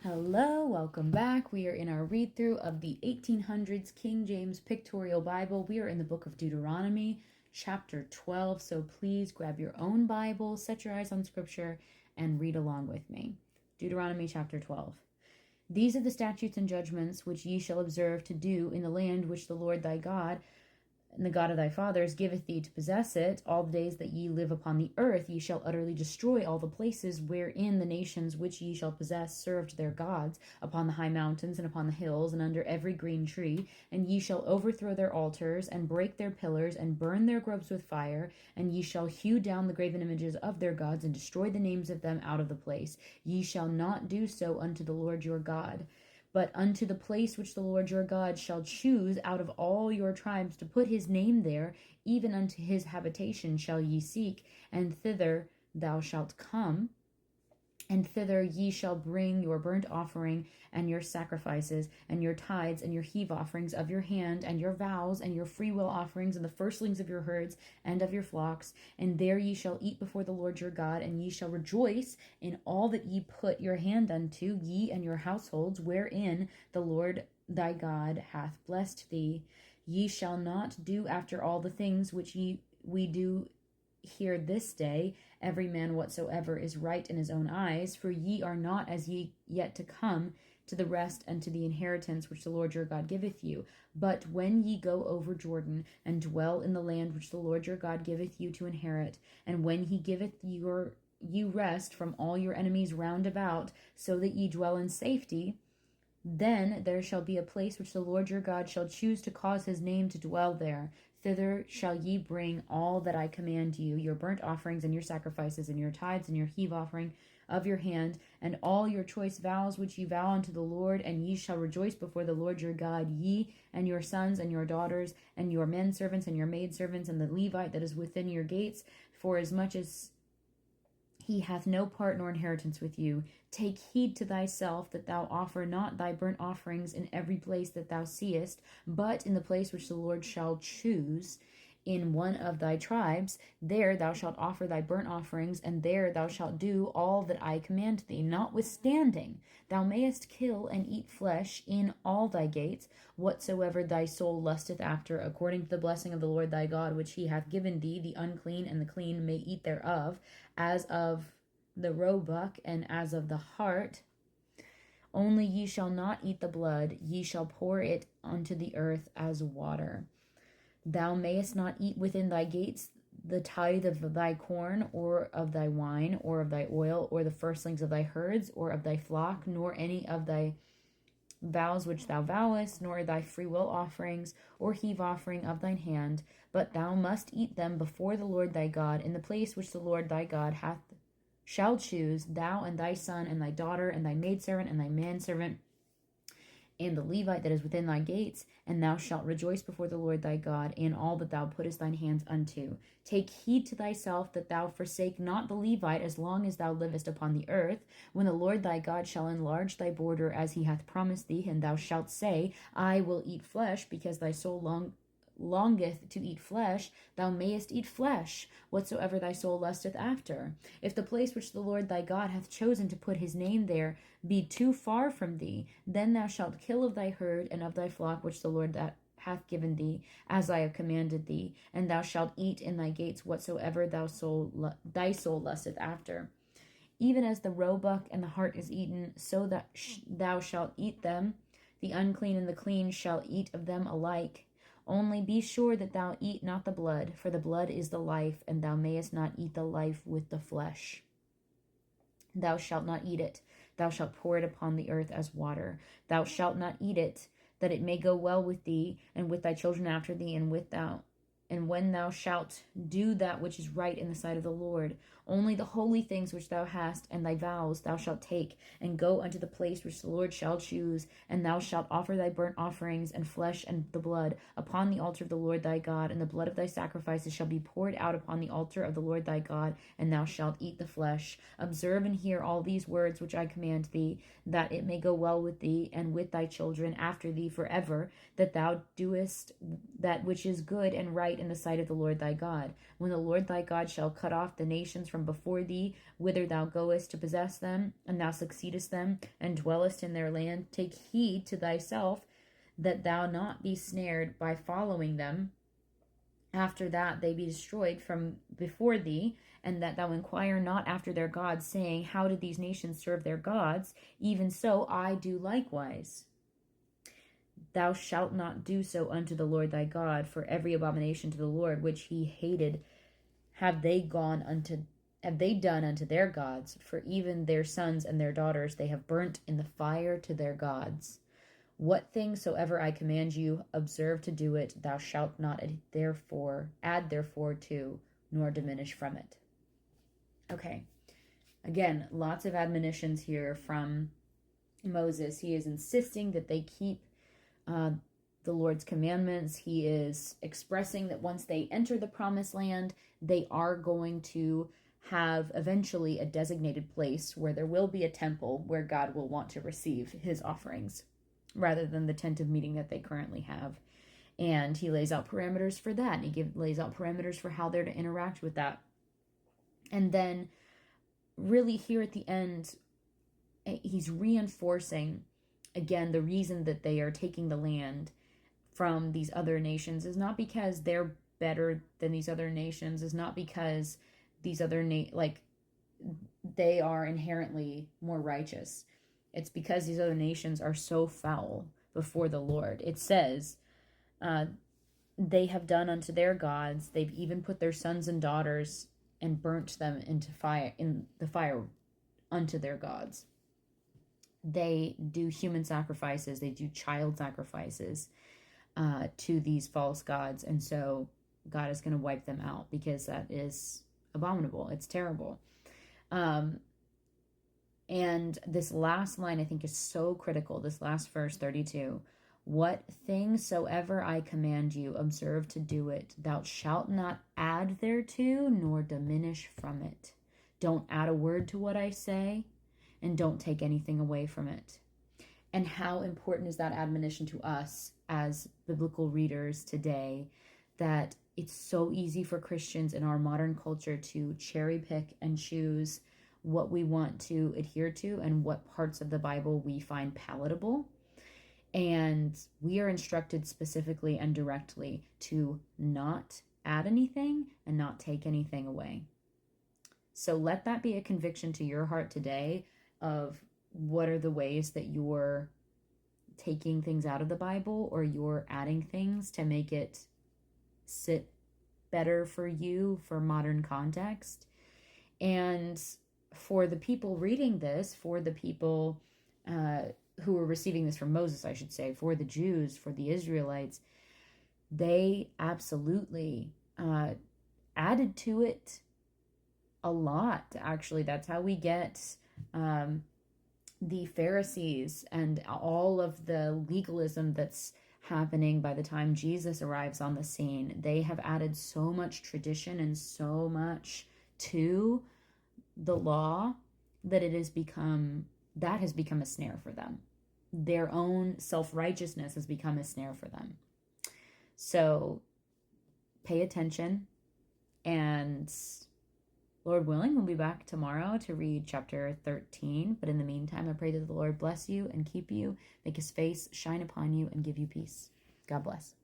Hello, welcome back. We are in our read through of the 1800s King James Pictorial Bible. We are in the book of Deuteronomy, chapter 12. So please grab your own Bible, set your eyes on scripture, and read along with me. Deuteronomy chapter 12. These are the statutes and judgments which ye shall observe to do in the land which the Lord thy God and the God of thy fathers giveth thee to possess it. All the days that ye live upon the earth, ye shall utterly destroy all the places wherein the nations which ye shall possess served their gods, upon the high mountains and upon the hills and under every green tree. And ye shall overthrow their altars and break their pillars and burn their groves with fire. And ye shall hew down the graven images of their gods and destroy the names of them out of the place. Ye shall not do so unto the Lord your God, but unto the place which the Lord your God shall choose out of all your tribes to put his name there, even unto his habitation shall ye seek, and thither thou shalt come, and thither ye shall bring your burnt offering and your sacrifices and your tithes and your heave offerings of your hand and your vows and your freewill offerings and the firstlings of your herds and of your flocks. And there ye shall eat before the Lord your God, and ye shall rejoice in all that ye put your hand unto, ye and your households, wherein the Lord thy God hath blessed thee. Ye shall not do after all the things which we do here this day, every man whatsoever is right in his own eyes, for ye are not as ye yet to come to the rest and to the inheritance which the Lord your God giveth you. But when ye go over Jordan and dwell in the land which the Lord your God giveth you to inherit, and when he giveth you rest from all your enemies round about, so that ye dwell in safety, then there shall be a place which the Lord your God shall choose to cause his name to dwell there. Thither shall ye bring all that I command you, your burnt offerings and your sacrifices and your tithes and your heave offering of your hand, and all your choice vows which ye vow unto the Lord, and ye shall rejoice before the Lord your God, ye and your sons and your daughters, and your men servants and your maid servants, and the Levite that is within your gates, for as much as he hath no part nor inheritance with you. Take heed to thyself that thou offer not thy burnt offerings in every place that thou seest, but in the place which the Lord shall choose in one of thy tribes. There thou shalt offer thy burnt offerings, and there thou shalt do all that I command thee. Notwithstanding, thou mayest kill and eat flesh in all thy gates, whatsoever thy soul lusteth after, according to the blessing of the Lord thy God, which he hath given thee. The unclean and the clean may eat thereof, as of the roebuck and as of the hart. Only ye shall not eat the blood, ye shall pour it unto the earth as water. Thou mayest not eat within thy gates the tithe of thy corn, or of thy wine, or of thy oil, or the firstlings of thy herds, or of thy flock, nor any of thy vows which thou vowest, nor thy freewill offerings, or heave offering of thine hand, but thou must eat them before the Lord thy God, in the place which the Lord thy God shall choose, thou and thy son, and thy daughter, and thy maidservant, and thy manservant, and the Levite that is within thy gates, and thou shalt rejoice before the Lord thy God in all that thou puttest thine hands unto. Take heed to thyself that thou forsake not the Levite as long as thou livest upon the earth, when the Lord thy God shall enlarge thy border as he hath promised thee, and thou shalt say, I will eat flesh, because thy soul longeth to eat flesh. Thou mayest eat flesh, whatsoever thy soul lusteth after. If the place which the Lord thy God hath chosen to put his name there be too far from thee, then thou shalt kill of thy herd and of thy flock which the Lord that hath given thee, as I have commanded thee, and thou shalt eat in thy gates whatsoever thy soul lusteth after. Even as the roebuck and the hart is eaten, so that thou shalt eat them. The unclean and the clean shall eat of them alike. Only be sure that thou eat not the blood, for the blood is the life, and thou mayest not eat the life with the flesh. Thou shalt not eat it. Thou shalt pour it upon the earth as water. Thou shalt not eat it, that it may go well with thee, and with thy children after thee, and when thou shalt do that which is right in the sight of the Lord. Only the holy things which thou hast, and thy vows thou shalt take, and go unto the place which the Lord shall choose, and thou shalt offer thy burnt offerings, and flesh, and the blood, upon the altar of the Lord thy God, and the blood of thy sacrifices shall be poured out upon the altar of the Lord thy God, and thou shalt eat the flesh. Observe and hear all these words which I command thee, that it may go well with thee, and with thy children after thee forever, that thou doest that which is good and right in the sight of the Lord thy God. When the Lord thy God shall cut off the nations from before thee, whither thou goest to possess them, and thou succeedest them, and dwellest in their land. Take heed to thyself that thou not be snared by following them. After that they be destroyed from before thee, and that thou inquire not after their gods, saying, how did these nations serve their gods? Even so I do likewise. Thou shalt not do so unto the Lord thy God, for every abomination to the Lord which he hated have they done unto their gods, for even their sons and their daughters they have burnt in the fire to their gods. What things soever I command you, observe to do it. Thou shalt not add therefore to, nor diminish from it. Okay. Again, lots of admonitions here from Moses. He is insisting that they keep the Lord's commandments. He is expressing that once they enter the promised land, they are going to have eventually a designated place where there will be a temple where God will want to receive his offerings, rather than the tent of meeting that they currently have. And he lays out parameters for that. And he lays out parameters for how they're to interact with that. And then really here at the end, he's reinforcing, again, the reason that they are taking the land from these other nations is not because they're better than these other nations, is not because these other they are inherently more righteous. It's because these other nations are so foul before the Lord. It says, they have done unto their gods. They've even put their sons and daughters and burnt them in the fire unto their gods. They do human sacrifices. They do child sacrifices to these false gods. And so God is going to wipe them out because that is abominable. It's terrible. And this last line I think is so critical. This last verse, 32. What things soever I command you, observe to do it. Thou shalt not add thereto, nor diminish from it. Don't add a word to what I say, and don't take anything away from it. And how important is that admonition to us as biblical readers today, that it's so easy for Christians in our modern culture to cherry pick and choose what we want to adhere to and what parts of the Bible we find palatable. And we are instructed specifically and directly to not add anything and not take anything away. So let that be a conviction to your heart today of what are the ways that you're taking things out of the Bible, or you're adding things to make it sit better for you for modern context. And for the people reading this, for the people who were receiving this from Moses, I should say, for the Jews, for the Israelites, they absolutely added to it a lot. Actually, that's how we get the Pharisees and all of the legalism that's happening by the time Jesus arrives on the scene. They have added so much tradition and so much to the law that has become a snare for them. Their own self-righteousness has become a snare for them. So pay attention, and Lord willing, we'll be back tomorrow to read chapter 13. But in the meantime, I pray that the Lord bless you and keep you, make his face shine upon you, and give you peace. God bless.